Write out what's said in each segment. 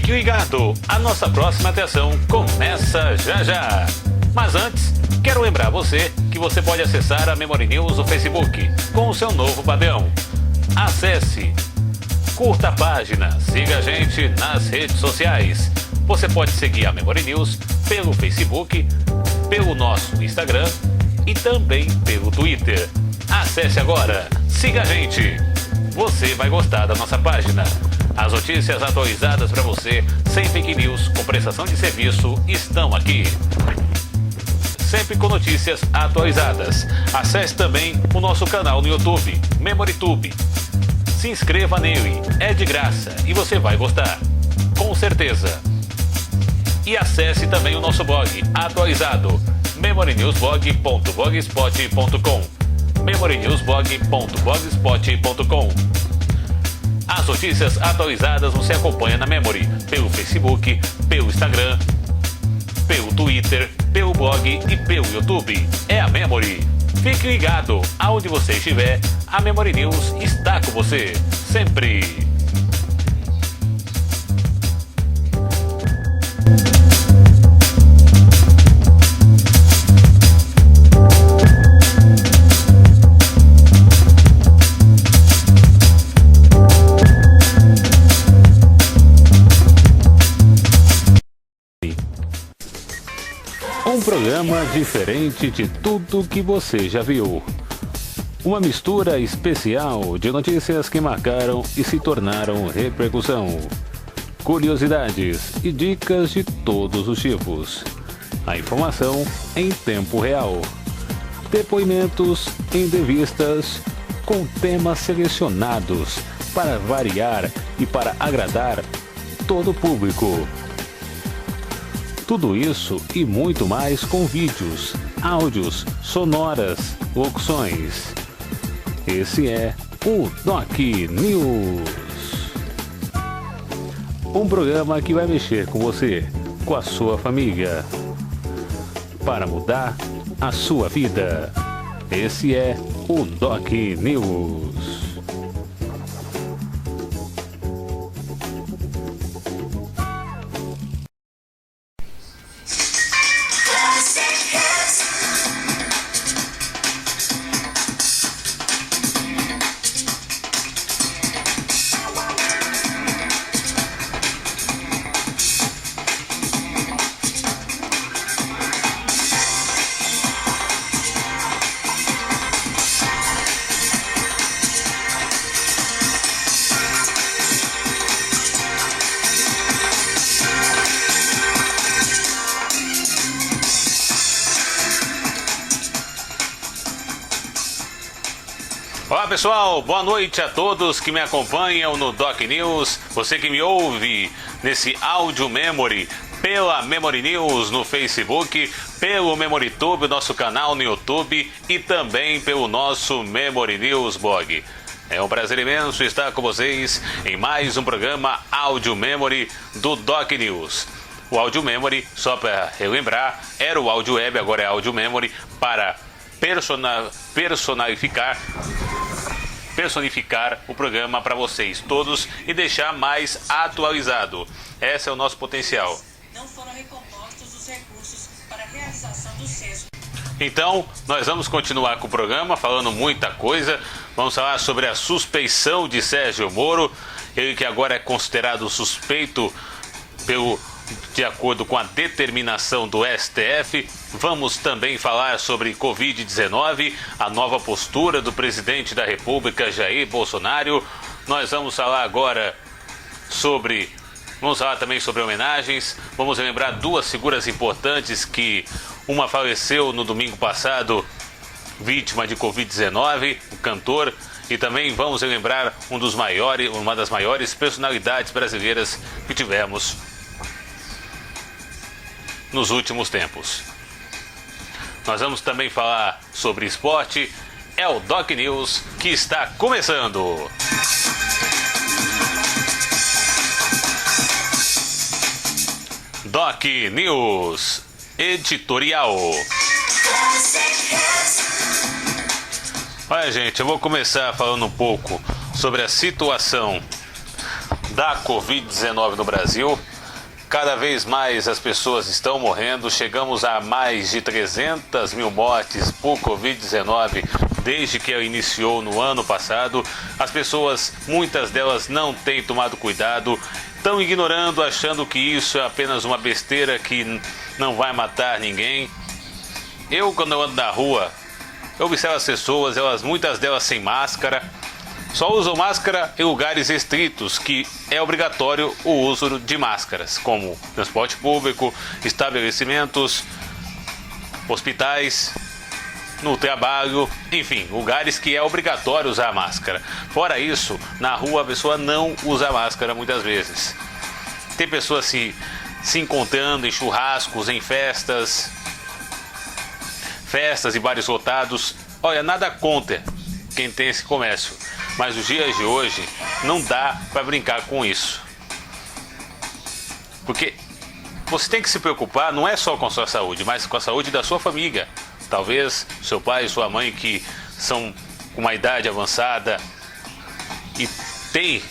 Fique ligado, a nossa próxima atração começa já já. Mas antes, quero lembrar você que você pode acessar a Memory News no Facebook com o seu novo padrão. Acesse, curta a página, siga a gente nas redes sociais. Você pode seguir a Memory News pelo Facebook, pelo nosso Instagram e também pelo Twitter. Acesse agora, siga a gente. Você vai gostar da nossa página. As notícias atualizadas para você, sem fake news, com prestação de serviço, estão aqui. Sempre com notícias atualizadas. Acesse também o nosso canal no YouTube, MemoryTube. Se inscreva nele, é de graça e você vai gostar, com certeza. E acesse também o nosso blog atualizado, memorynewsblog.blogspot.com, memorynewsblog.blogspot.com. As notícias atualizadas você acompanha na Memory, pelo Facebook, pelo Instagram, pelo Twitter, pelo blog e pelo YouTube. É a Memory. Fique ligado, aonde você estiver, a Memory News está com você, sempre. Um programa diferente de tudo que você já viu. Uma mistura especial de notícias que marcaram e se tornaram repercussão. Curiosidades e dicas de todos os tipos. A informação em tempo real. Depoimentos, entrevistas com temas selecionados para variar e para agradar todo o público. Tudo isso e muito mais com vídeos, áudios, sonoras, locuções. Esse é o Doc News. Um programa que vai mexer com você, com a sua família, para mudar a sua vida. Esse é o Doc News. Olá pessoal, boa noite a todos que me acompanham no Doc News, você que me ouve nesse áudio Memory, pela Memory News no Facebook, pelo MemoryTube, nosso canal no YouTube e também pelo nosso Memory News blog. É um prazer imenso estar com vocês em mais um programa Áudio Memory do Doc News. O Áudio Memory, só para relembrar, era o Áudio Web, agora é Áudio Memory, para personificar o programa para vocês todos e deixar mais atualizado. Esse é o nosso potencial. Não foram recompostos os recursos para a realização do censo. Então, nós vamos continuar com o programa, falando muita coisa. Vamos falar sobre a suspeição de Sérgio Moro, ele que agora é considerado suspeito de acordo com a determinação do STF. Vamos também falar sobre Covid-19, a nova postura do presidente da República, Jair Bolsonaro. Nós vamos falar agora vamos falar também sobre homenagens. Vamos lembrar duas figuras importantes que uma faleceu no domingo passado, vítima de Covid-19, o cantor, e também vamos lembrar uma das maiores personalidades brasileiras que tivemos nos últimos tempos. Nós vamos também falar sobre esporte. É o Doc News que está começando. Doc News Editorial. Olha, gente, eu vou começar falando um pouco sobre a situação da Covid-19 no Brasil. Cada vez mais as pessoas estão morrendo, chegamos a mais de 300 mil mortes por Covid-19 desde que iniciou no ano passado. As pessoas, muitas delas não têm tomado cuidado, estão ignorando, achando que isso é apenas uma besteira que não vai matar ninguém. Quando eu ando na rua, eu observo as pessoas, muitas delas sem máscara. Só usam máscara em lugares restritos, que é obrigatório o uso de máscaras, como transporte público, estabelecimentos, hospitais, no trabalho, enfim, lugares que é obrigatório usar máscara. Fora isso, na rua a pessoa não usa máscara muitas vezes. Tem pessoas se encontrando em churrascos, em festas e bares lotados. Olha, nada contra quem tem esse comércio, mas os dias de hoje não dá para brincar com isso. Porque você tem que se preocupar não é só com a sua saúde, mas com a saúde da sua família. Talvez seu pai e sua mãe que são com uma idade avançada e tem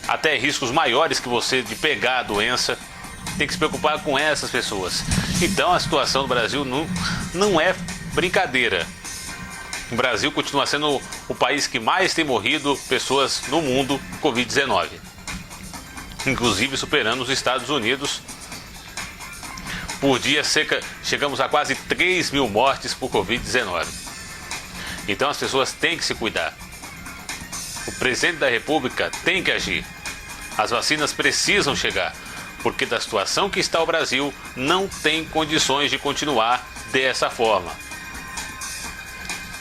até riscos maiores que você de pegar a doença, tem que se preocupar com essas pessoas. Então a situação do Brasil não é brincadeira. O Brasil continua sendo o país que mais tem morrido pessoas no mundo com Covid-19. Inclusive superando os Estados Unidos. Por dia chegamos a quase 3 mil mortes por Covid-19. Então as pessoas têm que se cuidar. O presidente da República tem que agir. As vacinas precisam chegar, porque da situação que está o Brasil não tem condições de continuar dessa forma.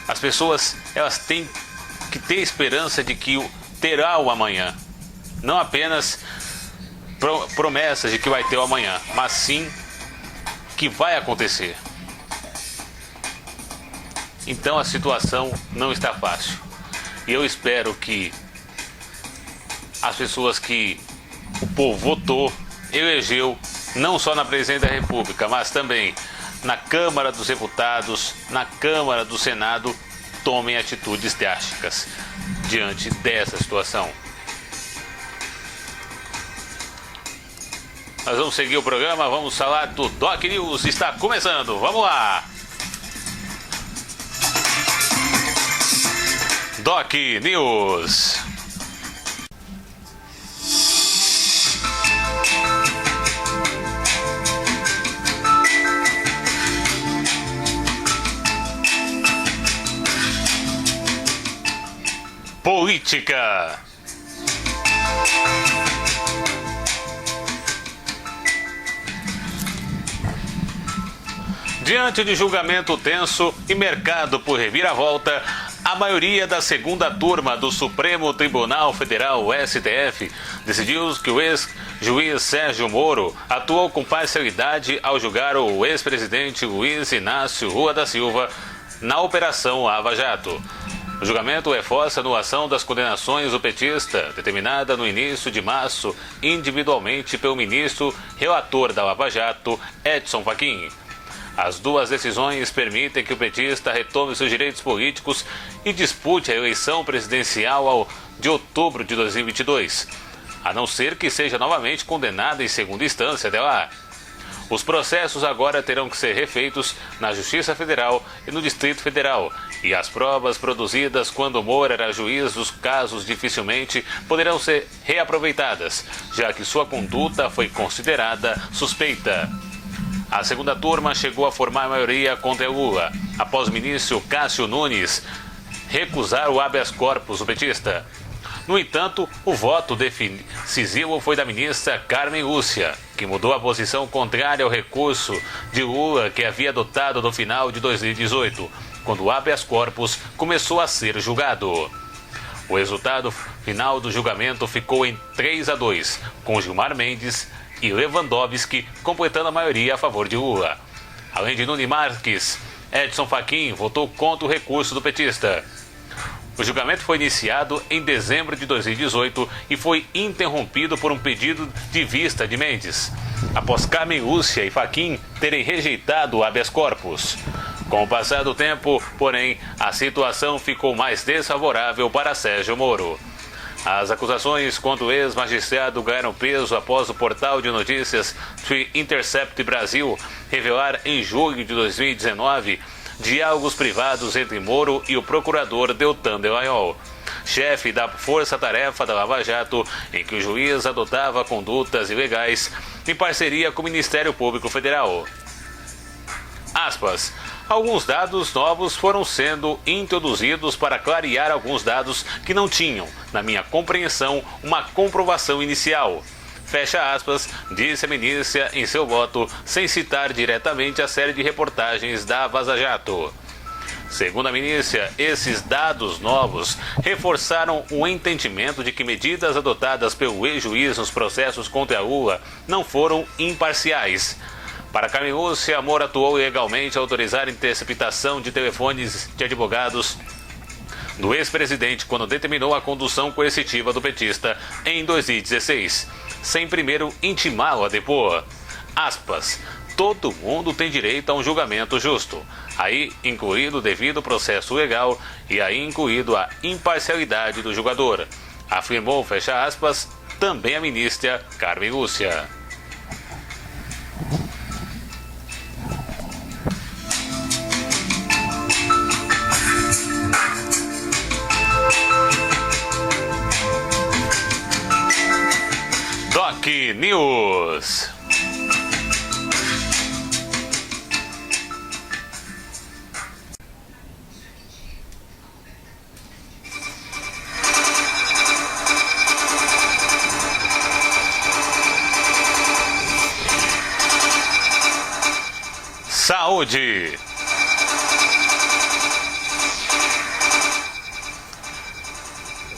As pessoas elas têm que ter esperança de que terá o amanhã. Não apenas promessas de que vai ter o amanhã, mas sim que vai acontecer. Então a situação não está fácil. E eu espero que as pessoas que o povo votou, elegeu, não só na presidência da República, mas também na Câmara dos Deputados, na Câmara do Senado, tomem atitudes drásticas diante dessa situação. Nós vamos seguir o programa, vamos falar do Doc News, está começando, vamos lá! Doc News. Política. Diante de julgamento tenso e mercado por reviravolta, a maioria da segunda turma do Supremo Tribunal Federal, STF, decidiu que o ex-juiz Sérgio Moro atuou com parcialidade ao julgar o ex-presidente Luiz Inácio Lula da Silva na Operação Lava Jato. O julgamento reforça a anulação das condenações do petista, determinada no início de março individualmente pelo ministro relator da Lava Jato, Edson Fachin. As duas decisões permitem que o petista retome seus direitos políticos e dispute a eleição presidencial de outubro de 2022, a não ser que seja novamente condenado em segunda instância até lá. Os processos agora terão que ser refeitos na Justiça Federal e no Distrito Federal, e as provas produzidas quando Moro era juiz dos casos dificilmente poderão ser reaproveitadas, já que sua conduta foi considerada suspeita. A segunda turma chegou a formar a maioria contra Lula, após o ministro Cássio Nunes recusar o habeas corpus do petista. No entanto, o voto decisivo foi da ministra Carmen Lúcia, que mudou a posição contrária ao recurso de Lula que havia adotado no final de 2018, quando o habeas corpus começou a ser julgado. O resultado final do julgamento ficou em 3-2, com Gilmar Mendes e Lewandowski completando a maioria a favor de Lula. Além de Nunes Marques, Edson Fachin votou contra o recurso do petista. O julgamento foi iniciado em dezembro de 2018 e foi interrompido por um pedido de vista de Mendes, após Carmen Lúcia e Fachin terem rejeitado o habeas corpus. Com o passar do tempo, porém, a situação ficou mais desfavorável para Sérgio Moro. As acusações contra o ex-magistrado ganharam peso após o portal de notícias The Intercept Brasil revelar em julho de 2019 diálogos privados entre Moro e o procurador Deltan Dallagnol, chefe da Força-Tarefa da Lava Jato, em que o juiz adotava condutas ilegais em parceria com o Ministério Público Federal. Aspas. Alguns dados novos foram sendo introduzidos para clarear alguns dados que não tinham, na minha compreensão, uma comprovação inicial. Fecha aspas, disse a ministra em seu voto, sem citar diretamente a série de reportagens da Vaza Jato. Segundo a ministra, esses dados novos reforçaram o entendimento de que medidas adotadas pelo ex-juiz nos processos contra Lula não foram imparciais. Para Carmen Lúcia, Moro atuou ilegalmente ao autorizar a interceptação de telefones de advogados do ex-presidente quando determinou a condução coercitiva do petista em 2016, sem primeiro intimá-lo a depor. Aspas. Todo mundo tem direito a um julgamento justo, aí incluído o devido processo legal e aí incluído a imparcialidade do julgador, afirmou, fecha aspas, também a ministra Carmen Lúcia. Doc News. Saúde.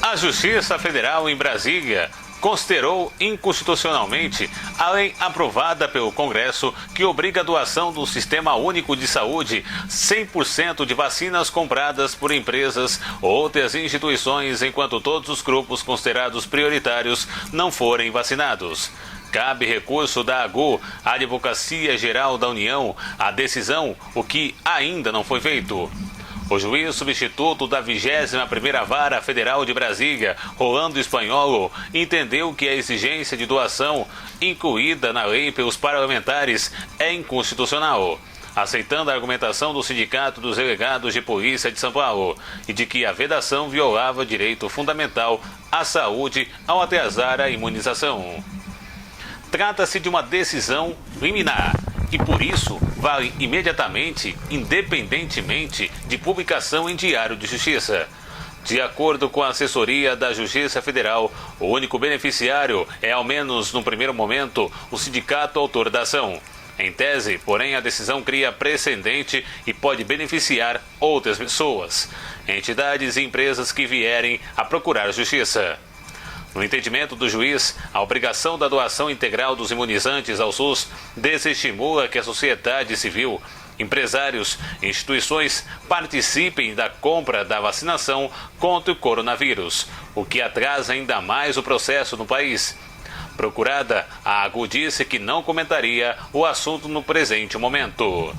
A Justiça Federal em Brasília considerou inconstitucionalmente a lei aprovada pelo Congresso que obriga a doação do Sistema Único de Saúde 100% de vacinas compradas por empresas ou outras instituições enquanto todos os grupos considerados prioritários não forem vacinados. Cabe recurso da AGU, a Advocacia Geral da União, à decisão, o que ainda não foi feito. O juiz substituto da 21ª Vara Federal de Brasília, Rolando Espanholo, entendeu que a exigência de doação, incluída na lei pelos parlamentares, é inconstitucional, aceitando a argumentação do Sindicato dos Delegados de Polícia de São Paulo e de que a vedação violava direito fundamental à saúde ao atrasar a imunização. Trata-se de uma decisão liminar e, por isso, vale imediatamente, independentemente de publicação em Diário de Justiça. De acordo com a assessoria da Justiça Federal, o único beneficiário é, ao menos no primeiro momento, o sindicato autor da ação. Em tese, porém, a decisão cria precedente e pode beneficiar outras pessoas, entidades e empresas que vierem a procurar justiça. No entendimento do juiz, a obrigação da doação integral dos imunizantes ao SUS desestimula que a sociedade civil, empresários e instituições participem da compra da vacinação contra o coronavírus, o que atrasa ainda mais o processo no país. Procurada, a AGU disse que não comentaria o assunto no presente momento.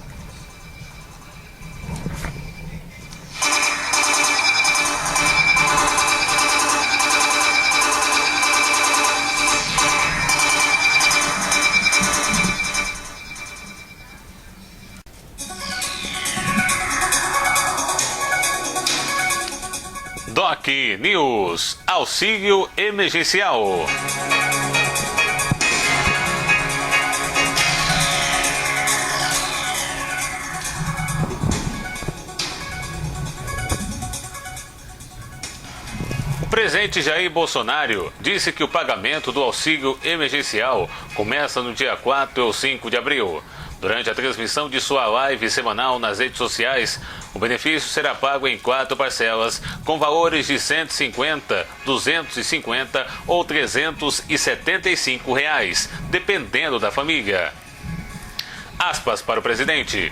Doc News, auxílio emergencial. O presidente Jair Bolsonaro disse que o pagamento do auxílio emergencial começa no dia 4 ou 5 de abril. Durante a transmissão de sua live semanal nas redes sociais, o benefício será pago em 4 parcelas, com valores de R$ 150, R$ 250 ou R$ 375, dependendo da família. Aspas para o presidente.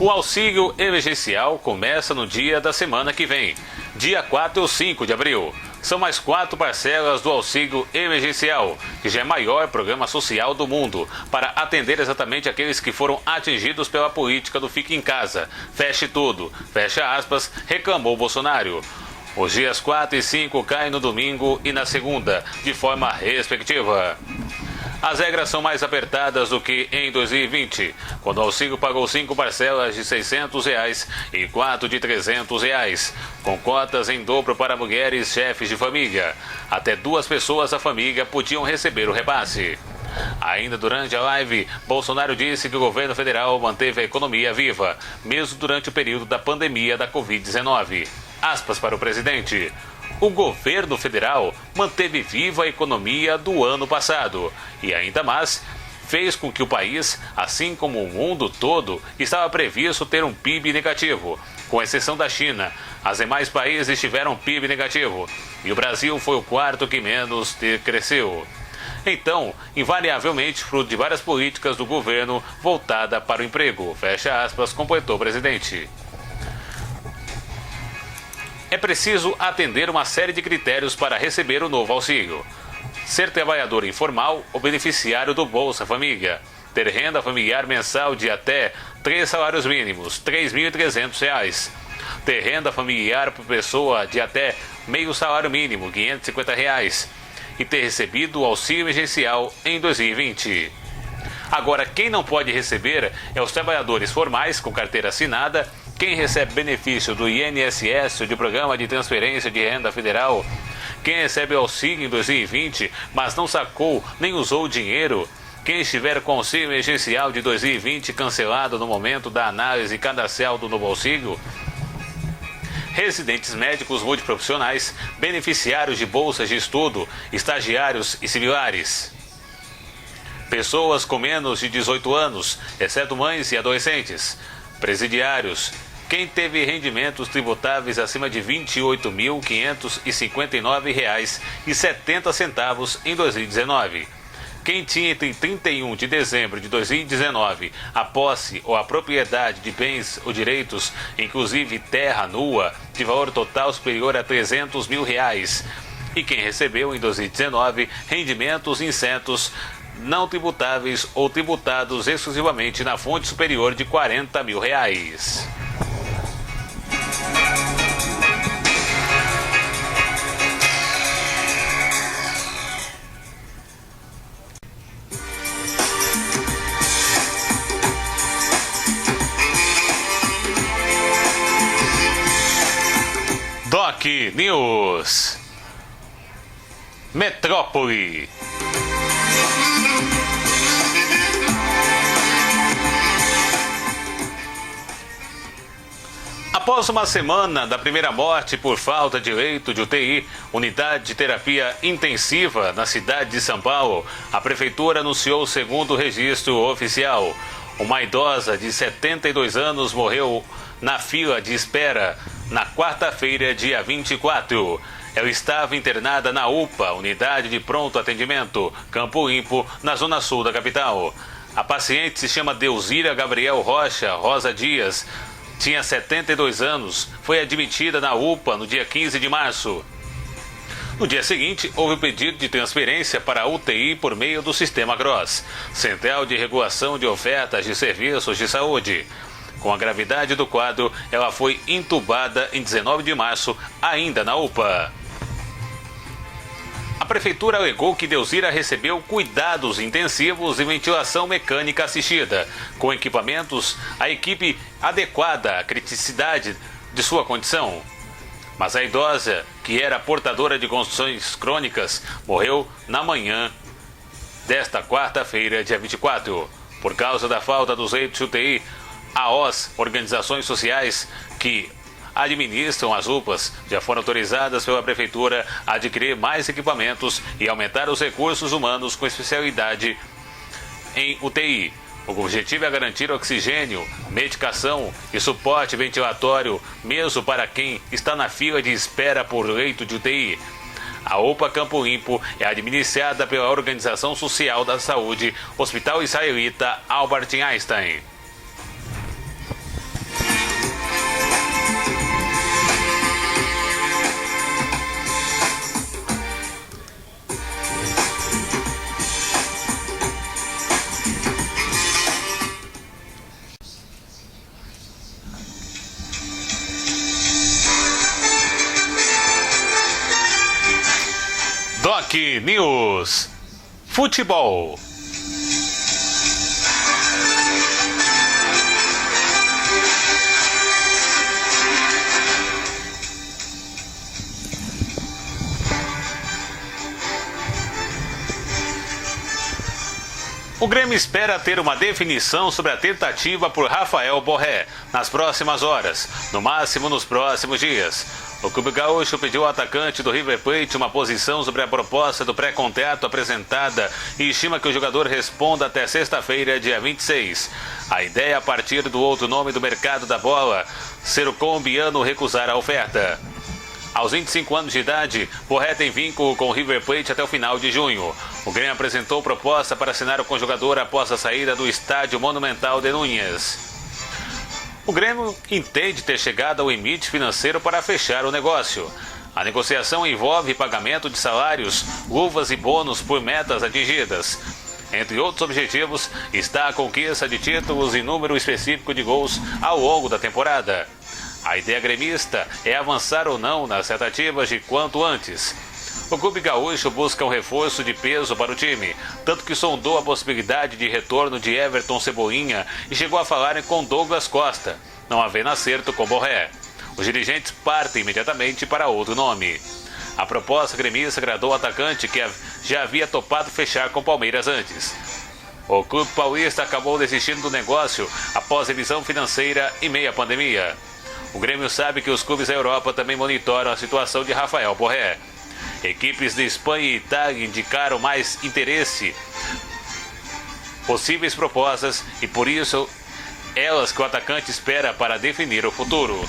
O auxílio emergencial começa no dia da semana que vem, dia 4 ou 5 de abril. São mais 4 parcelas do auxílio emergencial, que já é o maior programa social do mundo, para atender exatamente aqueles que foram atingidos pela política do fique em casa, feche tudo, fecha aspas, reclamou Bolsonaro. Os dias 4 e 5 caem no domingo e na segunda, de forma respectiva. As regras são mais apertadas do que em 2020, quando o auxílio pagou 5 parcelas de R$ 600 e 4 de R$ 300, com cotas em dobro para mulheres chefes de família. Até 2 pessoas da família podiam receber o repasse. Ainda durante a live, Bolsonaro disse que o governo federal manteve a economia viva, mesmo durante o período da pandemia da Covid-19. Aspas para o presidente. O governo federal manteve viva a economia do ano passado e ainda mais fez com que o país, assim como o mundo todo, estava previsto ter um PIB negativo, com exceção da China. Os demais países tiveram PIB negativo e o Brasil foi o quarto que menos cresceu. Então, invariavelmente, fruto de várias políticas do governo voltada para o emprego, fecha aspas, completou o presidente. É preciso atender uma série de critérios para receber o novo auxílio. Ser trabalhador informal ou beneficiário do Bolsa Família. Ter renda familiar mensal de até 3 salários mínimos, R$ 3.300. Ter renda familiar por pessoa de até meio salário mínimo, R$ 550. E ter recebido o auxílio emergencial em 2020. Agora, quem não pode receber é os trabalhadores formais com carteira assinada, quem recebe benefício do INSS ou de Programa de Transferência de Renda Federal, quem recebe auxílio em 2020, mas não sacou nem usou o dinheiro, quem estiver com o auxílio emergencial de 2020 cancelado no momento da análise cadastral do novo auxílio, residentes médicos multiprofissionais, beneficiários de bolsas de estudo, estagiários e similares. Pessoas com menos de 18 anos, exceto mães e adolescentes. Presidiários. Quem teve rendimentos tributáveis acima de R$ 28.559,70 em 2019. Quem tinha entre 31 de dezembro de 2019 a posse ou a propriedade de bens ou direitos, inclusive terra nua, de valor total superior a R$ 300 mil. E quem recebeu em 2019 rendimentos isentos não tributáveis ou tributados exclusivamente na fonte superior de R$ 40 mil. Doc News. Metrópole. Após uma semana da primeira morte por falta de leito de UTI, unidade de terapia intensiva na cidade de São Paulo, a prefeitura anunciou o segundo registro oficial. Uma idosa de 72 anos morreu na fila de espera na quarta-feira, dia 24. Ela estava internada na UPA, Unidade de Pronto Atendimento, Campo Limpo, na zona sul da capital. A paciente se chama Deuzira Gabriel Rosa Dias, tinha 72 anos, foi admitida na UPA no dia 15 de março. No dia seguinte, houve o pedido de transferência para a UTI por meio do Sistema CROSS, Central de Regulação de Ofertas de Serviços de Saúde. Com a gravidade do quadro, ela foi entubada em 19 de março, ainda na UPA. A prefeitura alegou que Deuzira recebeu cuidados intensivos e ventilação mecânica assistida, com equipamentos, a equipe adequada à criticidade de sua condição. Mas a idosa, que era portadora de condições crônicas, morreu na manhã desta quarta-feira, dia 24. Por causa da falta dos leitos de UTI, AOS, organizações sociais que administram as UPAs, já foram autorizadas pela Prefeitura a adquirir mais equipamentos e aumentar os recursos humanos com especialidade em UTI. O objetivo é garantir oxigênio, medicação e suporte ventilatório, mesmo para quem está na fila de espera por leito de UTI. A UPA Campo Limpo é administrada pela Organização Social da Saúde, Hospital Israelita Albert Einstein. Doc News Futebol. O Grêmio espera ter uma definição sobre a tentativa por Rafael Borré nas próximas horas, no máximo nos próximos dias. O Clube Gaúcho pediu ao atacante do River Plate uma posição sobre a proposta do pré-contrato apresentada e estima que o jogador responda até sexta-feira, dia 26. A ideia é a partir do outro nome do mercado da bola, ser o colombiano recusar a oferta. Aos 25 anos de idade, Borré tem vínculo com o River Plate até o final de junho. O Grêmio apresentou proposta para assinar com o jogador após a saída do estádio Monumental de Núñez. O Grêmio entende ter chegado ao limite financeiro para fechar o negócio. A negociação envolve pagamento de salários, luvas e bônus por metas atingidas. Entre outros objetivos, está a conquista de títulos e número específico de gols ao longo da temporada. A ideia gremista é avançar ou não nas tratativas de quanto antes. O Clube Gaúcho busca um reforço de peso para o time, tanto que sondou a possibilidade de retorno de Everton Cebolinha e chegou a falar com Douglas Costa, não havendo acerto com Borré. Os dirigentes partem imediatamente para outro nome. A proposta gremista agradou o atacante que já havia topado fechar com o Palmeiras antes. O clube paulista acabou desistindo do negócio após revisão financeira e meia pandemia. O Grêmio sabe que os clubes da Europa também monitoram a situação de Rafael Borré. Equipes de Espanha e Itália indicaram mais interesse, possíveis propostas e por isso elas que o atacante espera para definir o futuro.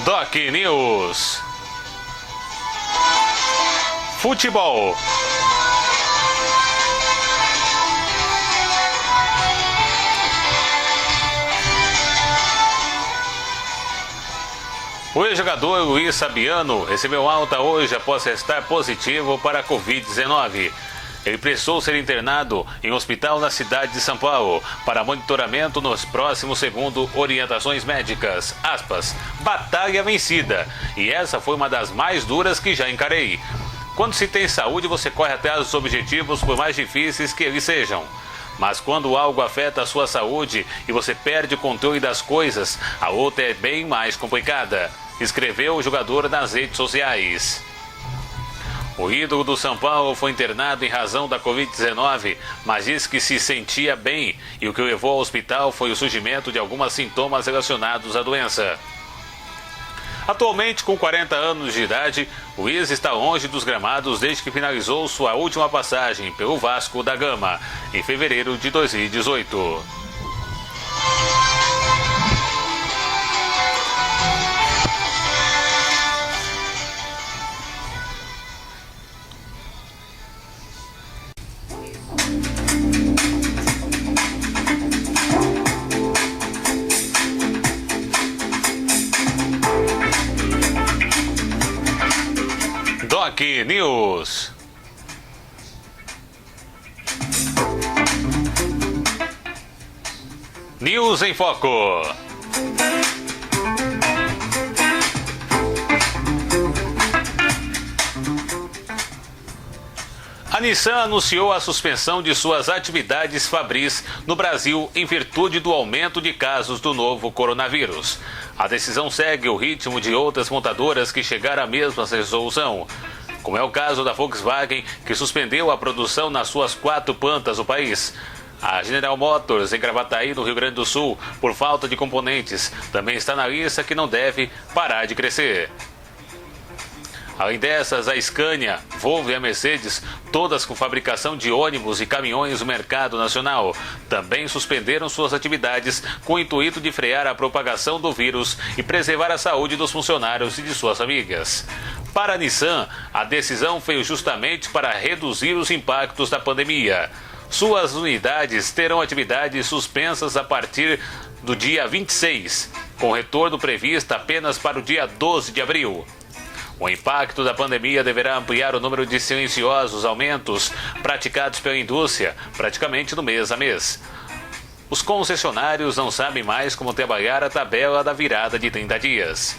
Doc News Futebol. O ex-jogador Luiz Sabiano recebeu alta hoje após testar positivo para a Covid-19. Ele precisou ser internado em um hospital na cidade de São Paulo para monitoramento nos próximos, segundo orientações médicas. Aspas, batalha vencida. E essa foi uma das mais duras que já encarei. Quando se tem saúde, você corre atrás dos objetivos, por mais difíceis que eles sejam. Mas quando algo afeta a sua saúde e você perde o controle das coisas, a outra é bem mais complicada, escreveu o jogador nas redes sociais. O ídolo do São Paulo foi internado em razão da Covid-19, mas disse que se sentia bem e o que o levou ao hospital foi o surgimento de alguns sintomas relacionados à doença. Atualmente, com 40 anos de idade, Luiz está longe dos gramados desde que finalizou sua última passagem pelo Vasco da Gama, em fevereiro de 2018. Doc News. News em Foco. A Nissan anunciou a suspensão de suas atividades fabris no Brasil em virtude do aumento de casos do novo coronavírus. A decisão segue o ritmo de outras montadoras que chegaram à mesma resolução, como é o caso da Volkswagen, que suspendeu a produção nas suas 4 plantas do país. A General Motors, em Gravataí, no Rio Grande do Sul, por falta de componentes, também está na lista que não deve parar de crescer. Além dessas, a Scania, Volvo e a Mercedes, todas com fabricação de ônibus e caminhões no mercado nacional, também suspenderam suas atividades com o intuito de frear a propagação do vírus e preservar a saúde dos funcionários e de suas famílias. Para a Nissan, a decisão foi justamente para reduzir os impactos da pandemia. Suas unidades terão atividades suspensas a partir do dia 26, com retorno previsto apenas para o dia 12 de abril. O impacto da pandemia deverá ampliar o número de silenciosos aumentos praticados pela indústria, praticamente no mês a mês. Os concessionários não sabem mais como trabalhar a tabela da virada de 30 dias.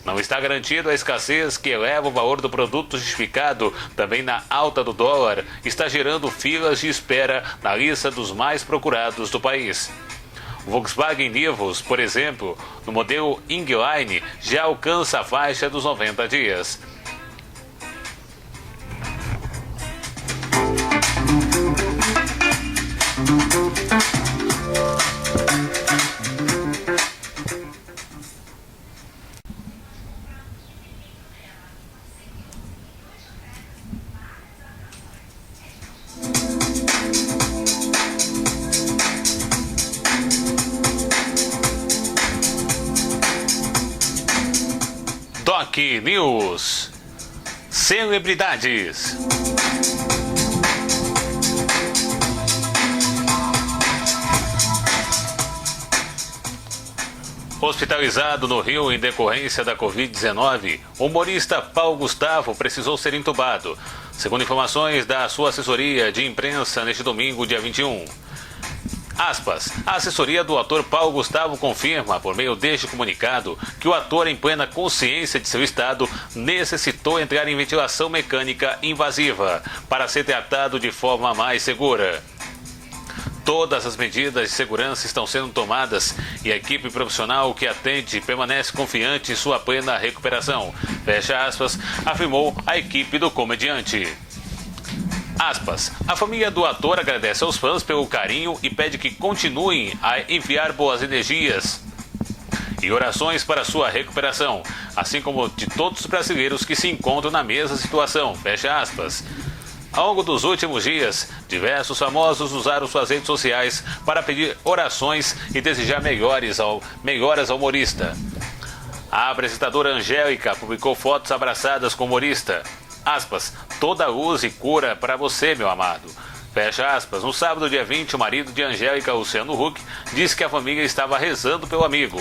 Não está garantido a escassez que eleva o valor do produto justificado, também na alta do dólar, está gerando filas de espera na lista dos mais procurados do país. O Volkswagen Nivus, por exemplo, no modelo Ingline, já alcança a faixa dos 90 dias. Doc News. Celebridades. Hospitalizado no Rio em decorrência da Covid-19, o humorista Paulo Gustavo precisou ser entubado, segundo informações da sua assessoria de imprensa neste domingo, dia 21. Aspas, a assessoria do ator Paulo Gustavo confirma, por meio deste comunicado, que o ator, em plena consciência de seu estado, necessitou entrar em ventilação mecânica invasiva para ser tratado de forma mais segura. Todas as medidas de segurança estão sendo tomadas e a equipe profissional que atende permanece confiante em sua plena recuperação, fecha aspas, afirmou a equipe do comediante. Aspas, a família do ator agradece aos fãs pelo carinho e pede que continuem a enviar boas energias e orações para sua recuperação, assim como de todos os brasileiros que se encontram na mesma situação, fecha aspas. Ao longo dos últimos dias, diversos famosos usaram suas redes sociais para pedir orações e desejar melhoras ao humorista. A apresentadora Angélica publicou fotos abraçadas com o humorista. Aspas, toda luz e cura para você, meu amado. Fecha aspas. No sábado, dia 20, o marido de Angélica, Luciano Huck, disse que a família estava rezando pelo amigo.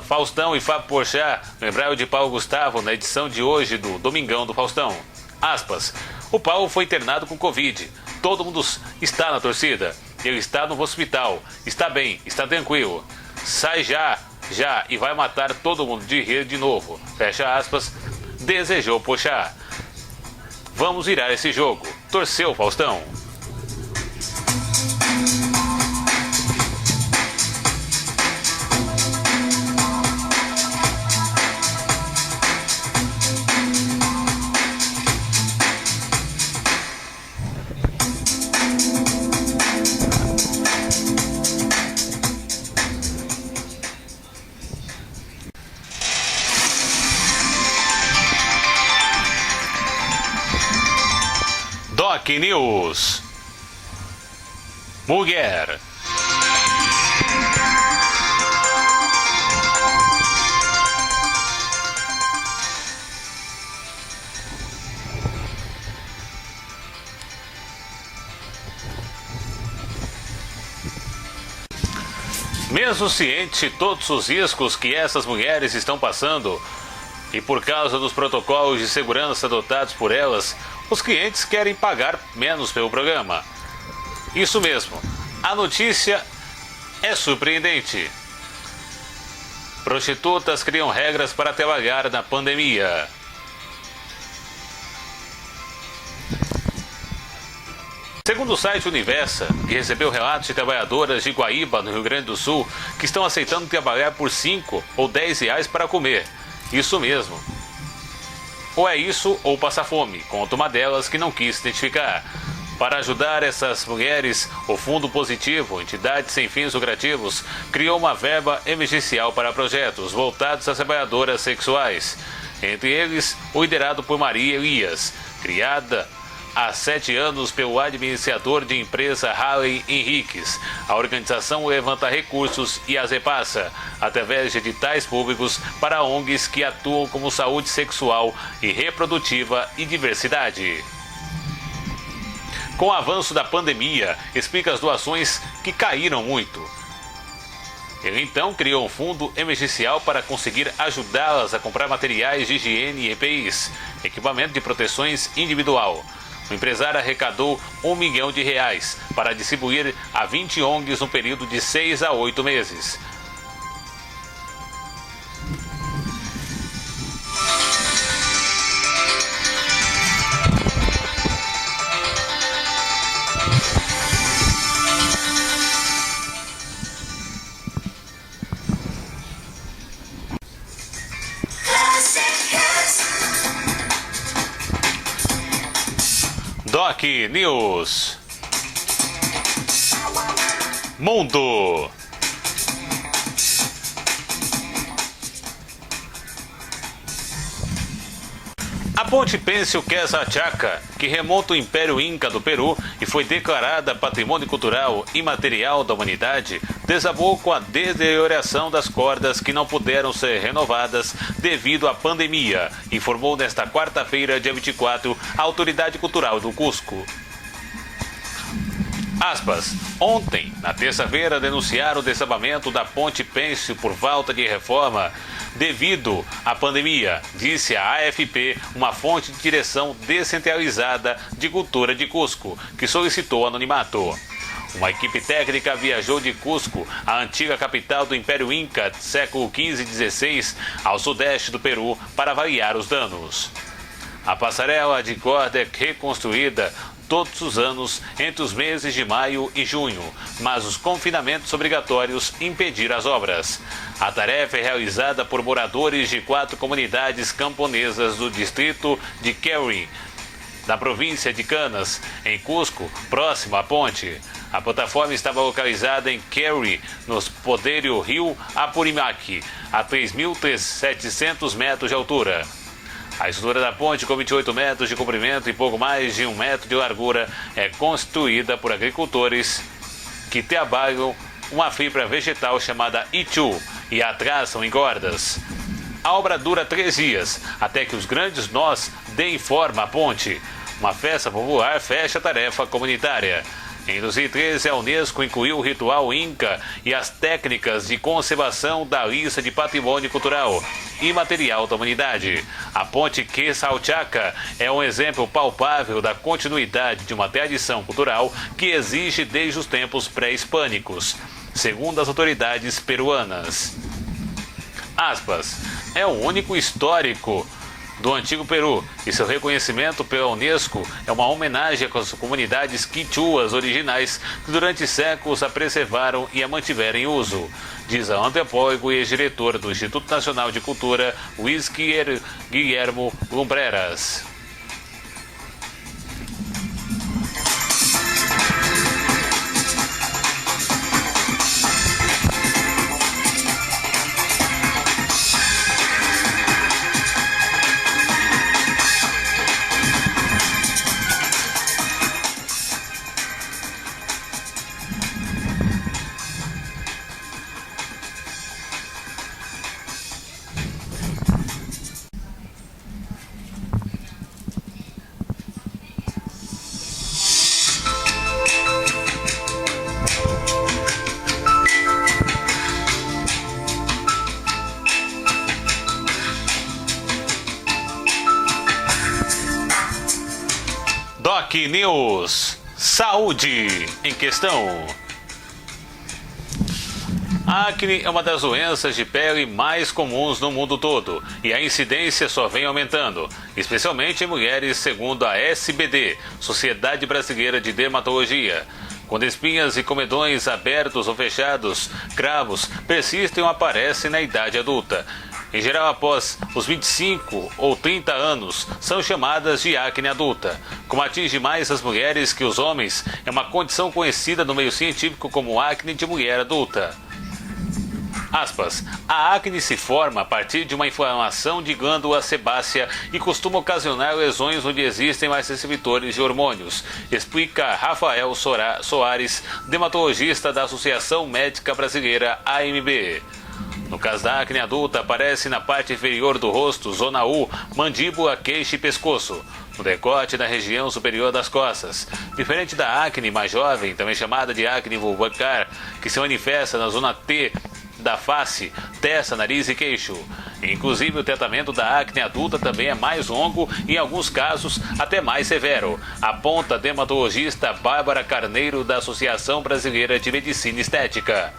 Faustão e Fábio Porchat lembraram de Paulo Gustavo na edição de hoje do Domingão do Faustão. Aspas, o Paulo foi internado com Covid. Todo mundo está na torcida. Ele está no hospital. Está bem, está tranquilo. Sai já, e vai matar todo mundo de rir de novo. Fecha aspas. Desejou Porchat. Vamos virar esse jogo. Torceu Faustão. Doc News. Mulher. Mesmo ciente de todos os riscos que essas mulheres estão passando e por causa dos protocolos de segurança adotados por elas, os clientes querem pagar menos pelo programa. Isso mesmo, a notícia é surpreendente. Prostitutas criam regras para trabalhar na pandemia. Segundo o site Universa, que recebeu relatos de trabalhadoras de Guaíba, no Rio Grande do Sul, que estão aceitando trabalhar por 5 ou 10 reais para comer. Isso mesmo. Ou é isso ou passa fome, conta uma delas que não quis identificar. Para ajudar essas mulheres, o Fundo Positivo, entidade sem fins lucrativos, criou uma verba emergencial para projetos voltados às trabalhadoras sexuais. Entre eles, o liderado por Maria Elias, criada há 7 anos pelo administrador de empresa Harley Henriques. A organização levanta recursos e as repassa, através de editais públicos, para ONGs que atuam como saúde sexual e reprodutiva e diversidade. Com o avanço da pandemia, explica as doações que caíram muito. Ele então criou um fundo emergencial para conseguir ajudá-las a comprar materiais de higiene e EPIs, equipamento de proteções individual. O empresário arrecadou R$1 milhão para distribuir a 20 ONGs no período de 6 a 8 meses. Doc News Mundo. A ponte Pêncil Quetzalchaca, que remonta o Império Inca do Peru e foi declarada Patrimônio Cultural Imaterial da Humanidade, desabou com a deterioração das cordas que não puderam ser renovadas devido à pandemia, informou nesta quarta-feira, dia 24, a Autoridade Cultural do Cusco. Aspas, ontem, na terça-feira, denunciaram o desabamento da ponte Pêncil por falta de reforma devido à pandemia, disse a AFP, uma fonte de direção descentralizada de cultura de Cusco, que solicitou anonimato. Uma equipe técnica viajou de Cusco, a antiga capital do Império Inca, século XV e XVI, ao sudeste do Peru, para avaliar os danos. A passarela de corda é reconstruída todos os anos entre os meses de maio e junho, mas os confinamentos obrigatórios impediram as obras. A tarefa é realizada por moradores de 4 comunidades camponesas do distrito de Queury, da província de Canas, em Cusco, próximo à ponte. A plataforma estava localizada em Queury, no poderio rio Apurimac, a 3.700 metros de altura. A estrutura da ponte, com 28 metros de comprimento e pouco mais de 1 metro de largura, é constituída por agricultores que trabalham uma fibra vegetal chamada ichu e a traçam em cordas. A obra dura 3 dias, até que os grandes nós deem forma à ponte. Uma festa popular fecha a tarefa comunitária. Em 2013, a Unesco incluiu o ritual Inca e as técnicas de conservação da lista de patrimônio cultural imaterial da humanidade. A ponte Quetzalchaca é um exemplo palpável da continuidade de uma tradição cultural que existe desde os tempos pré-hispânicos, segundo as autoridades peruanas. Aspas, é o único histórico do Antigo Peru, e seu reconhecimento pela Unesco é uma homenagem às comunidades quichuas originais que durante séculos a preservaram e a mantiveram em uso, diz a antropólogo e ex-diretor do Instituto Nacional de Cultura, Luiz Guilhermo Lumbreras. Doc News Saúde em questão. A acne é uma das doenças de pele mais comuns no mundo todo e a incidência só vem aumentando, especialmente em mulheres, segundo a SBD, Sociedade Brasileira de Dermatologia. Quando espinhas e comedões abertos ou fechados, cravos, persistem ou aparecem na idade adulta. Em geral, após os 25 ou 30 anos, são chamadas de acne adulta. Como atinge mais as mulheres que os homens, é uma condição conhecida no meio científico como acne de mulher adulta. Aspas, a acne se forma a partir de uma inflamação de glândula sebácea e costuma ocasionar lesões onde existem mais receptores de hormônios, explica Rafael Soares, dermatologista da Associação Médica Brasileira, AMB. No caso da acne adulta, aparece na parte inferior do rosto, zona U, mandíbula, queixo e pescoço, no decote na região superior das costas. Diferente da acne mais jovem, também chamada de acne vulvar, que se manifesta na zona T da face, testa, nariz e queixo. Inclusive, o tratamento da acne adulta também é mais longo e, em alguns casos, até mais severo, aponta a dermatologista Bárbara Carneiro, da Associação Brasileira de Medicina Estética.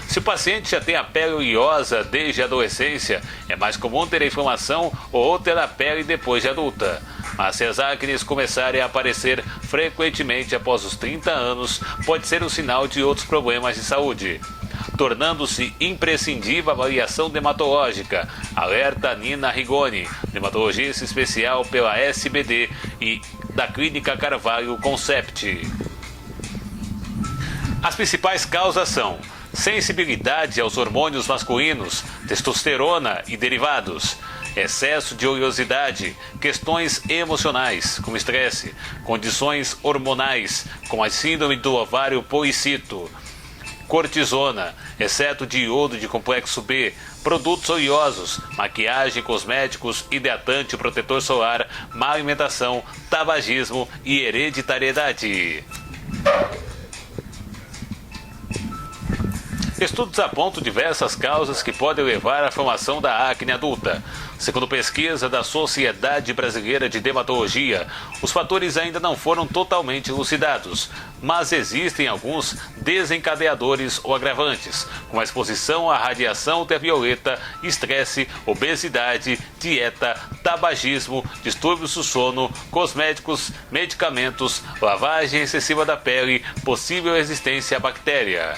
Se o paciente já tem a pele oleosa desde a adolescência, é mais comum ter a inflamação ou ter a pele depois de adulta. Mas se as acnes começarem a aparecer frequentemente após os 30 anos, pode ser um sinal de outros problemas de saúde, tornando-se imprescindível a avaliação dermatológica, alerta Nina Rigoni, dermatologista especial pela SBD e da Clínica Carvalho Concept. As principais causas são sensibilidade aos hormônios masculinos, testosterona e derivados, excesso de oleosidade, questões emocionais, como estresse, condições hormonais, como a síndrome do ovário policito, cortisona, excesso de iodo de complexo B, produtos oleosos, maquiagem, cosméticos, hidratante, protetor solar, má alimentação, tabagismo e hereditariedade. Estudos apontam diversas causas que podem levar à formação da acne adulta. Segundo pesquisa da Sociedade Brasileira de Dermatologia, os fatores ainda não foram totalmente elucidados, mas existem alguns desencadeadores ou agravantes, como a exposição à radiação ultravioleta, estresse, obesidade, dieta, tabagismo, distúrbios do sono, cosméticos, medicamentos, lavagem excessiva da pele, possível resistência à bactéria.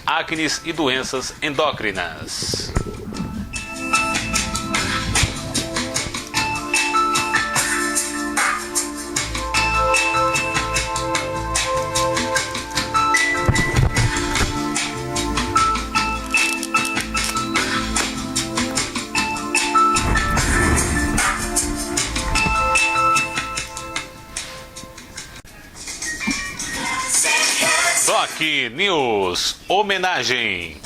Acnes e doenças endócrinas. Doc News, homenagem.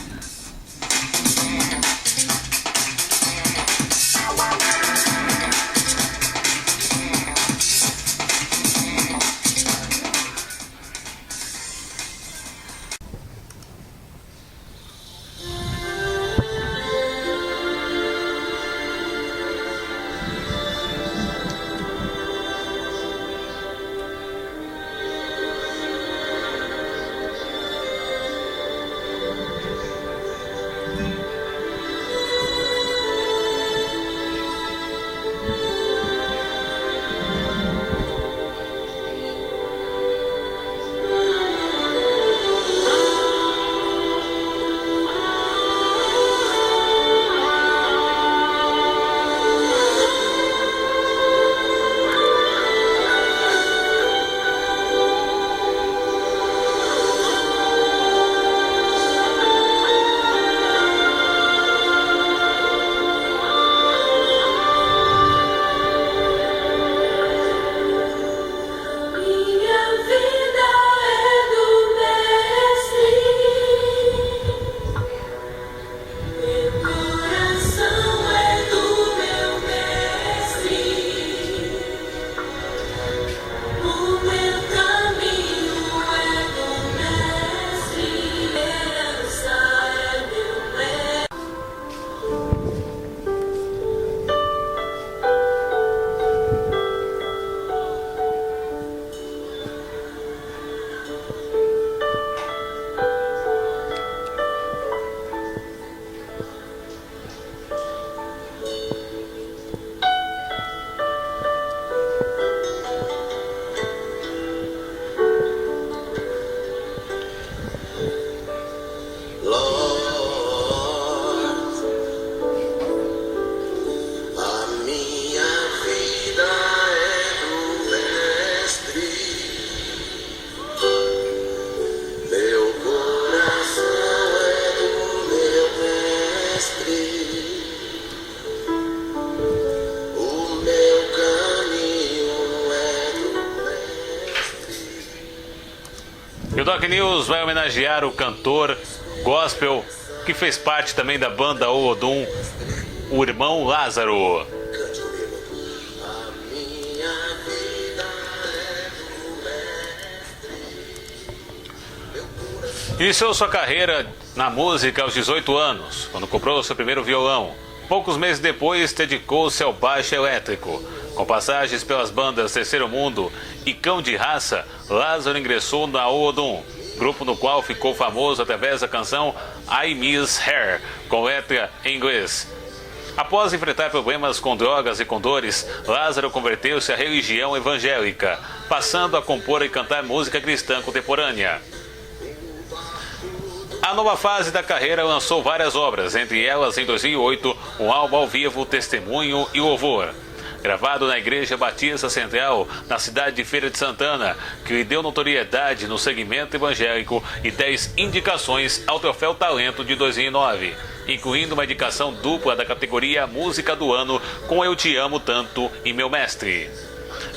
Rock News vai homenagear o cantor gospel que fez parte também da banda Olodum, o irmão Lázaro. Iniciou sua carreira na música aos 18 anos, quando comprou seu primeiro violão. Poucos meses depois, dedicou-se ao baixo elétrico. Com passagens pelas bandas Terceiro Mundo e Cão de Raça, Lázaro ingressou na Olodum, grupo no qual ficou famoso através da canção I Miss Her, com letra em inglês. Após enfrentar problemas com drogas e com dores, Lázaro converteu-se à religião evangélica, passando a compor e cantar música cristã contemporânea. A nova fase da carreira lançou várias obras, entre elas, em 2008, um álbum ao vivo, Testemunho e Louvor, gravado na Igreja Batista Central, na cidade de Feira de Santana, que lhe deu notoriedade no segmento evangélico e 10 indicações ao Troféu Talento de 2009, incluindo uma indicação dupla da categoria Música do Ano com Eu Te Amo Tanto e Meu Mestre.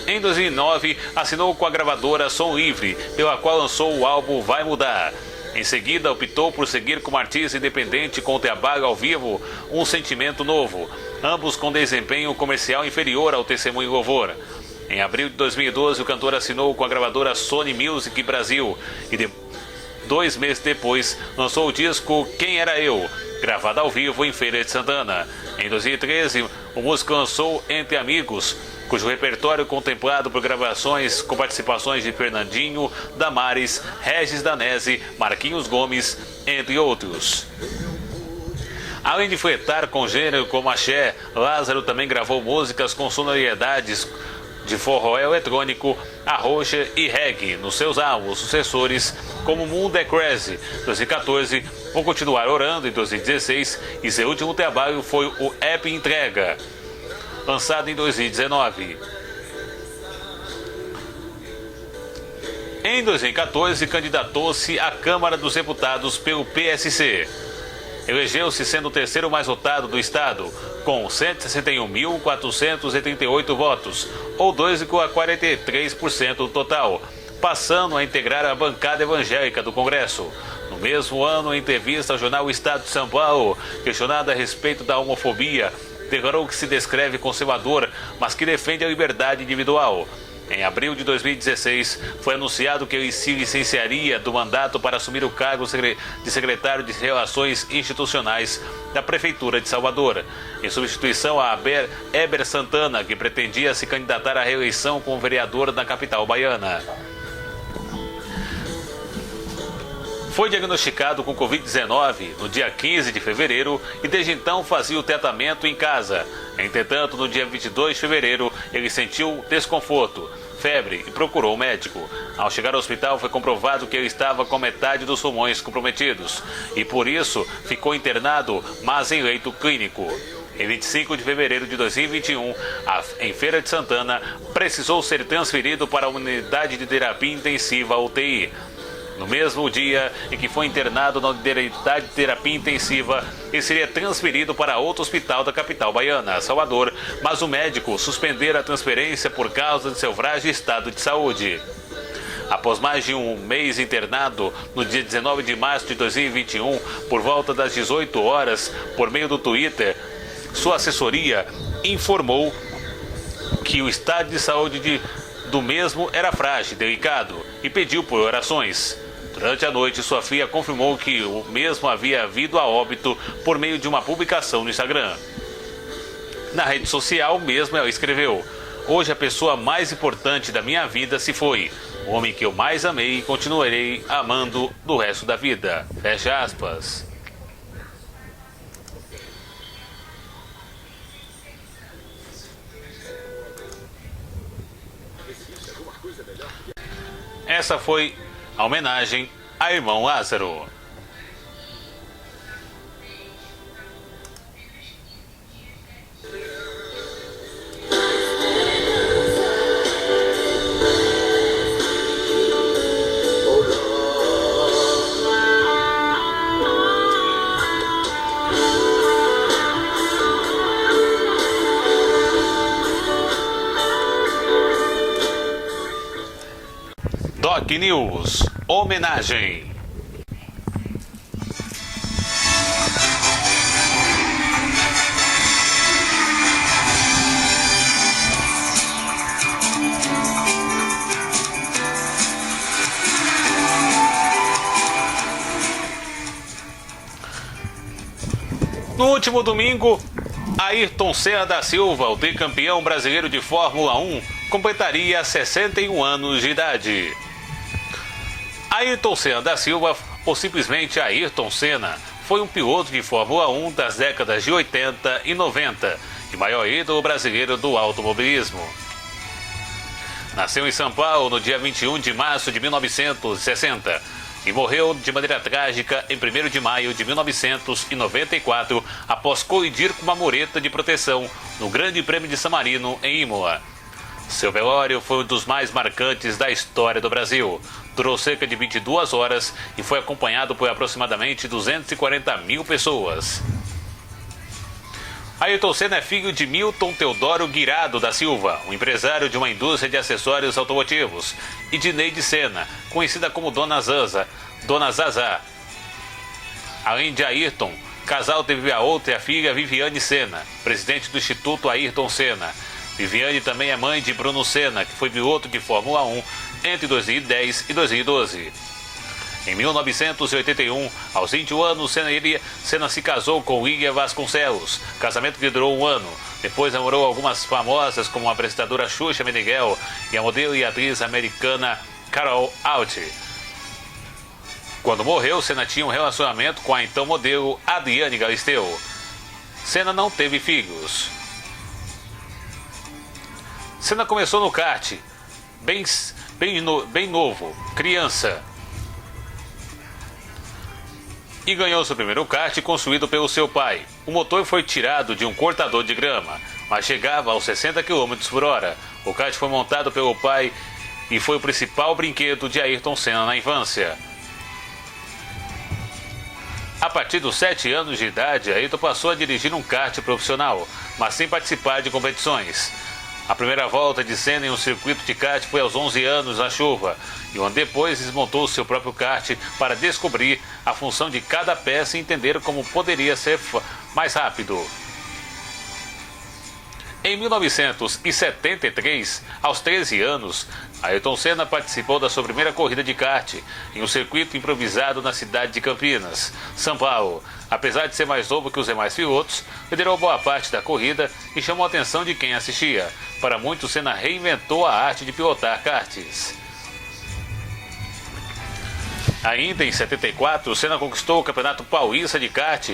Em 2009, assinou com a gravadora Som Livre, pela qual lançou o álbum Vai Mudar. Em seguida, optou por seguir como artista independente com o trabalho ao vivo Um Sentimento Novo, ambos com desempenho comercial inferior ao Testemunho e Louvor. Em abril de 2012, o cantor assinou com a gravadora Sony Music Brasil e 2 meses depois lançou o disco Quem Era Eu, gravado ao vivo em Feira de Santana. Em 2013, o músico lançou Entre Amigos, cujo repertório contemplado por gravações com participações de Fernandinho, Damares, Regis Danese, Marquinhos Gomes, entre outros. Além de flertar com gênero como axé, Lázaro também gravou músicas com sonoridades de forró eletrônico, arrocha e reggae nos seus álbuns sucessores, como Mundo é Crazy, 2014, Vou Continuar Orando, em 2016, e seu último trabalho foi o App Entrega, lançado em 2019. Em 2014, candidatou-se à Câmara dos Deputados pelo PSC. Elegeu-se sendo o terceiro mais votado do estado, com 161.438 votos, ou 2,43% do total, passando a integrar a bancada evangélica do Congresso. No mesmo ano, em entrevista ao jornal Estado de São Paulo, questionado a respeito da homofobia, declarou que se descreve conservador, mas que defende a liberdade individual. Em abril de 2016, foi anunciado que ele se licenciaria do mandato para assumir o cargo de secretário de Relações Institucionais da Prefeitura de Salvador, em substituição a Heber Santana, que pretendia se candidatar à reeleição como vereador na capital baiana. Foi diagnosticado com Covid-19 no dia 15 de fevereiro e desde então fazia o tratamento em casa. Entretanto, no dia 22 de fevereiro, ele sentiu desconforto, febre e procurou o médico. Ao chegar ao hospital, foi comprovado que ele estava com metade dos pulmões comprometidos e, por isso, ficou internado, mas em leito clínico. Em 25 de fevereiro de 2021, em Feira de Santana, precisou ser transferido para a unidade de terapia intensiva UTI. No mesmo dia em que foi internado na unidade de terapia intensiva, ele seria transferido para outro hospital da capital baiana, Salvador, mas o médico suspendera a transferência por causa de seu frágil estado de saúde. Após mais de um mês internado, no dia 19 de março de 2021, por volta das 18 horas, por meio do Twitter, sua assessoria informou que o estado de saúde do mesmo era frágil e delicado e pediu por orações. Durante a noite, sua filha confirmou que o mesmo havia vindo a óbito por meio de uma publicação no Instagram. Na rede social mesmo, ela escreveu: "Hoje a pessoa mais importante da minha vida se foi, o homem que eu mais amei e continuarei amando do resto da vida." Fecha aspas. Essa foi a homenagem a irmão Lázaro. Toque News. Homenagem. No último domingo, Ayrton Senna da Silva, o tricampeão brasileiro de Fórmula 1, completaria 61 anos de idade. Ayrton Senna da Silva, ou simplesmente Ayrton Senna, foi um piloto de Fórmula 1 das décadas de 80 e 90 e maior ídolo brasileiro do automobilismo. Nasceu em São Paulo no dia 21 de março de 1960 e morreu de maneira trágica em 1º de maio de 1994 após colidir com uma mureta de proteção no Grande Prêmio de San Marino, em Imola. Seu velório foi um dos mais marcantes da história do Brasil. Durou cerca de 22 horas e foi acompanhado por aproximadamente 240 mil pessoas. Ayrton Senna é filho de Milton Teodoro Guirado da Silva, um empresário de uma indústria de acessórios automotivos, e de Neide Senna, conhecida como Dona Zazá. Além de Ayrton, o casal teve a outra filha Viviane Senna, presidente do Instituto Ayrton Senna. Viviane também é mãe de Bruno Senna, que foi piloto de Fórmula 1 entre 2010 e 2012. Em 1981, aos 21 anos, Senna se casou com Lígia Vasconcelos, casamento que durou um ano. Depois namorou algumas famosas, como a apresentadora Xuxa Meneghel e a modelo e atriz americana Carol Out. Quando morreu, Senna tinha um relacionamento com a então modelo Adriane Galisteu. Senna não teve filhos. Senna começou no kart, bem novo, criança, e ganhou seu primeiro kart construído pelo seu pai. O motor foi tirado de um cortador de grama, mas chegava aos 60 km por hora. O kart foi montado pelo pai e foi o principal brinquedo de Ayrton Senna na infância. A partir dos 7 anos de idade, Ayrton passou a dirigir um kart profissional, mas sem participar de competições. A primeira volta de Senna em um circuito de kart foi aos 11 anos na chuva, e um ano depois desmontou seu próprio kart para descobrir a função de cada peça e entender como poderia ser mais rápido. Em 1973, aos 13 anos, Ayrton Senna participou da sua primeira corrida de kart em um circuito improvisado na cidade de Campinas, São Paulo. Apesar de ser mais novo que os demais pilotos, liderou boa parte da corrida e chamou a atenção de quem assistia. Para muitos, Senna reinventou a arte de pilotar karts. Ainda em 74, Senna conquistou o Campeonato Paulista de Kart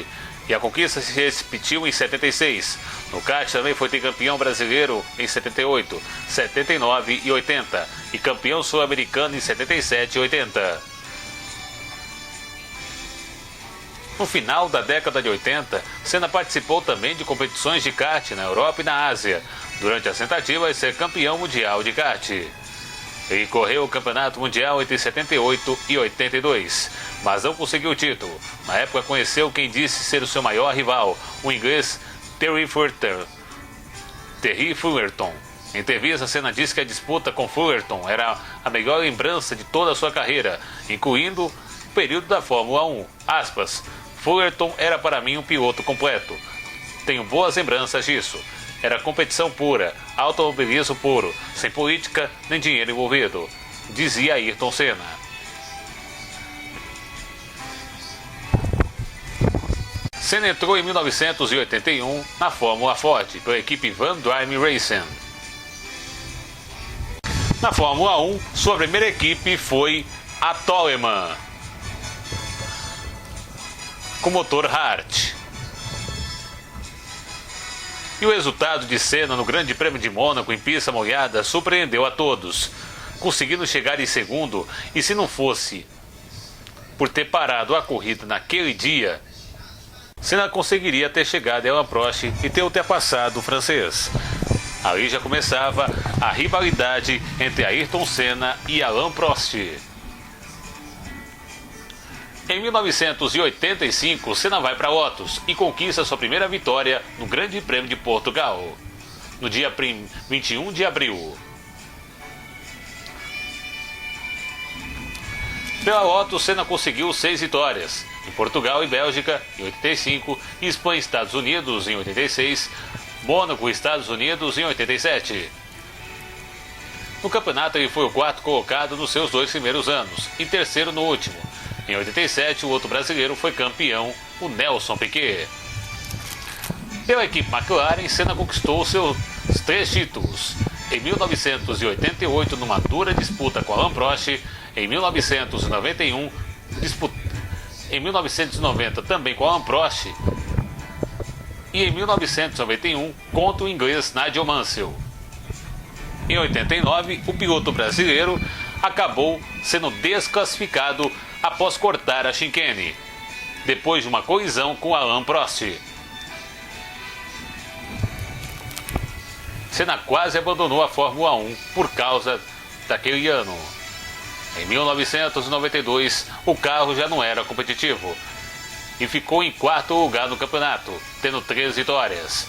e a conquista se repetiu em 76. No kart também foi tricampeão brasileiro em 78, 79 e 80 e campeão sul-americano em 77 e 80. No final da década de 80, Senna participou também de competições de kart na Europa e na Ásia, durante as tentativas de ser campeão mundial de kart. Ele correu o Campeonato Mundial entre 78 e 82, mas não conseguiu o título. Na época conheceu quem disse ser o seu maior rival, o inglês Terry Fullerton. Em entrevista, Senna disse que a disputa com Fullerton era a melhor lembrança de toda a sua carreira, incluindo o período da Fórmula 1. Aspas, Fullerton era para mim um piloto completo. Tenho boas lembranças disso. Era competição pura, automobilismo puro, sem política nem dinheiro envolvido, dizia Ayrton Senna. Senna entrou em 1981 na Fórmula Ford, pela equipe Van Dream Racing. Na Fórmula 1, sua primeira equipe foi a Toleman, com motor Hart. E o resultado de Senna no Grande Prêmio de Mônaco em pista molhada surpreendeu a todos, conseguindo chegar em segundo, e se não fosse por ter parado a corrida naquele dia, Senna conseguiria ter chegado a Alain Prost e ter ultrapassado o francês. Ali já começava a rivalidade entre Ayrton Senna e Alain Prost. Em 1985, Senna vai para Lotus e conquista sua primeira vitória no Grande Prêmio de Portugal, no dia 21 de abril. Pela Lotus, Senna conseguiu 6 vitórias, em Portugal e Bélgica em 85, Espanha e Estados Unidos em 86, Mônaco e Estados Unidos em 87. No campeonato ele foi o quarto colocado nos seus 2 primeiros anos e terceiro no último. Em 87, o outro brasileiro foi campeão, o Nelson Piquet. Pela equipe McLaren, Senna conquistou seus 3 títulos. Em 1988, numa dura disputa com Alain Prost. Em 1991, em 1990 também com Alain Prost. E em 1991 contra o inglês Nigel Mansell. Em 89, o piloto brasileiro acabou sendo desclassificado após cortar a chicane, depois de uma colisão com Alain Prost. Senna quase abandonou a Fórmula 1 por causa daquele ano. Em 1992, o carro já não era competitivo e ficou em quarto lugar no campeonato, tendo 3 vitórias.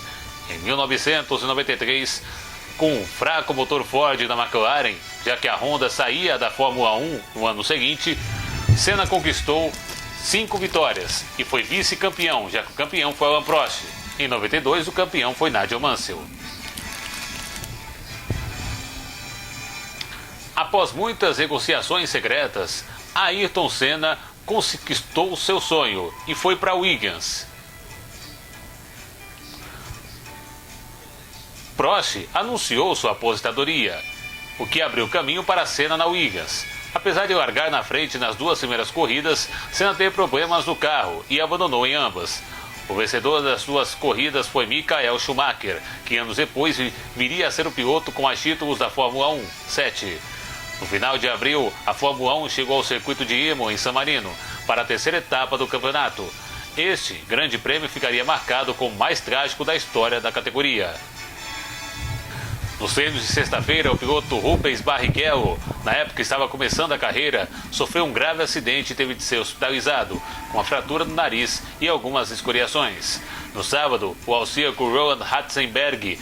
Em 1993, com um fraco motor Ford da McLaren, já que a Honda saía da Fórmula 1 no ano seguinte, Senna conquistou 5 vitórias e foi vice-campeão, já que o campeão foi Alain Prost. Em 92, o campeão foi Nigel Mansell. Após muitas negociações secretas, Ayrton Senna conquistou seu sonho e foi para Williams. Prost anunciou sua aposentadoria, o que abriu caminho para Senna na Williams. Apesar de largar na frente nas 2 primeiras corridas, Senna teve problemas no carro e abandonou em ambas. O vencedor das 2 corridas foi Michael Schumacher, que anos depois viria a ser o piloto com mais títulos da Fórmula 1, 7. No final de abril, a Fórmula 1 chegou ao circuito de Imola, em San Marino, para a terceira etapa do campeonato. Este grande prêmio ficaria marcado como o mais trágico da história da categoria. Nos treinos de sexta-feira, o piloto Rubens Barrichello, na época estava começando a carreira, sofreu um grave acidente e teve de ser hospitalizado, com uma fratura no nariz e algumas escoriações. No sábado, o austríaco Roland Ratzenberg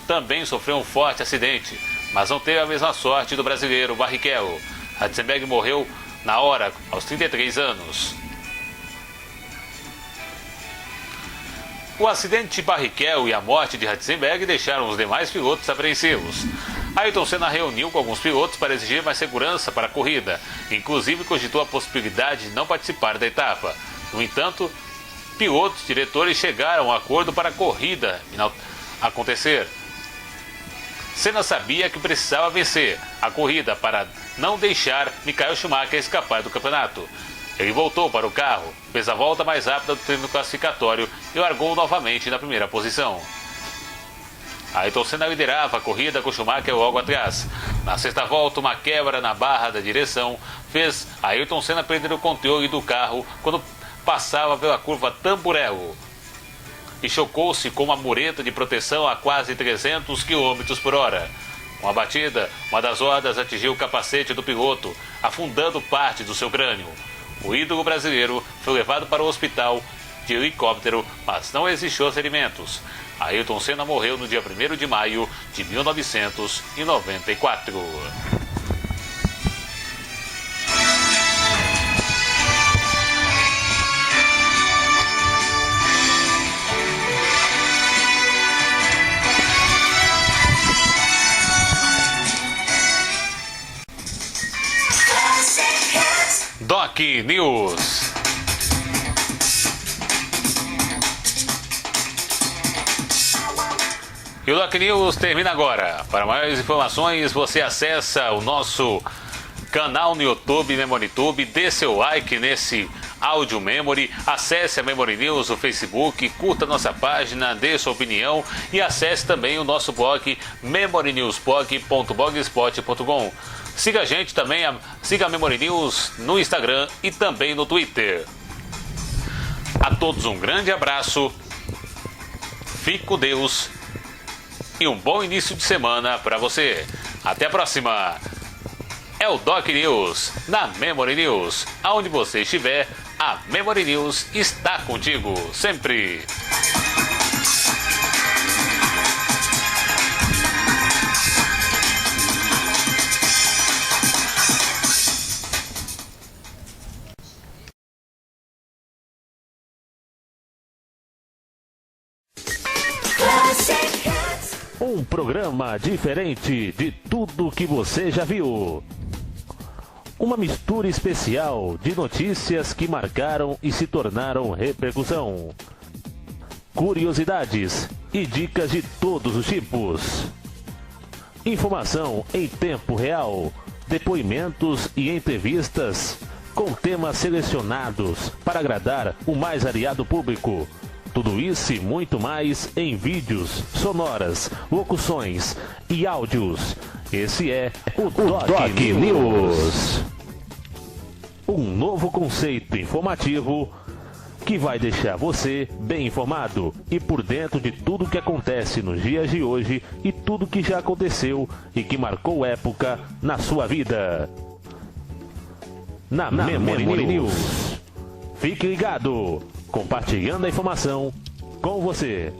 também sofreu um forte acidente, mas não teve a mesma sorte do brasileiro Barrichello. Ratzenberg morreu na hora, aos 33 anos. O acidente de Barrichello e a morte de Ratzenberg deixaram os demais pilotos apreensivos. Ayrton Senna reuniu com alguns pilotos para exigir mais segurança para a corrida, inclusive cogitou a possibilidade de não participar da etapa. No entanto, pilotos e diretores chegaram a um acordo para a corrida acontecer. Senna sabia que precisava vencer a corrida para não deixar Michael Schumacher escapar do campeonato. Ele voltou para o carro, fez a volta mais rápida do treino classificatório e largou novamente na primeira posição. Ayrton Senna liderava a corrida com Schumacher logo atrás. Na sexta volta, uma quebra na barra da direção fez Ayrton Senna perder o controle do carro quando passava pela curva Tamburello e chocou-se com uma mureta de proteção a quase 300 km por hora. Com a batida, uma das rodas atingiu o capacete do piloto, afundando parte do seu crânio. O ídolo brasileiro foi levado para o hospital de helicóptero, mas não existiu ferimentos. Ayrton Senna morreu no dia 1º de maio de 1994. Doc News. E o Doc News termina agora. Para maiores informações, você acessa o nosso canal no YouTube, MemoryTube, dê seu like nesse áudio Memory, acesse a Memory News no Facebook, curta nossa página, dê sua opinião e acesse também o nosso blog memorynewsblog.blogspot.com. Siga a gente também, siga a Memory News no Instagram e também no Twitter. A todos um grande abraço, fique com Deus e um bom início de semana para você. Até a próxima. É o Doc News na Memory News. Aonde você estiver, a Memory News está contigo sempre. Um programa diferente de tudo que você já viu. Uma mistura especial de notícias que marcaram e se tornaram repercussão. Curiosidades e dicas de todos os tipos. Informação em tempo real, depoimentos e entrevistas com temas selecionados para agradar o mais variado público. Tudo isso e muito mais em vídeos, sonoras, locuções e áudios. Esse é o Doc News. Um novo conceito informativo que vai deixar você bem informado e por dentro de tudo que acontece nos dias de hoje e tudo que já aconteceu e que marcou época na sua vida. Na Memory News. Fique ligado, compartilhando a informação com você.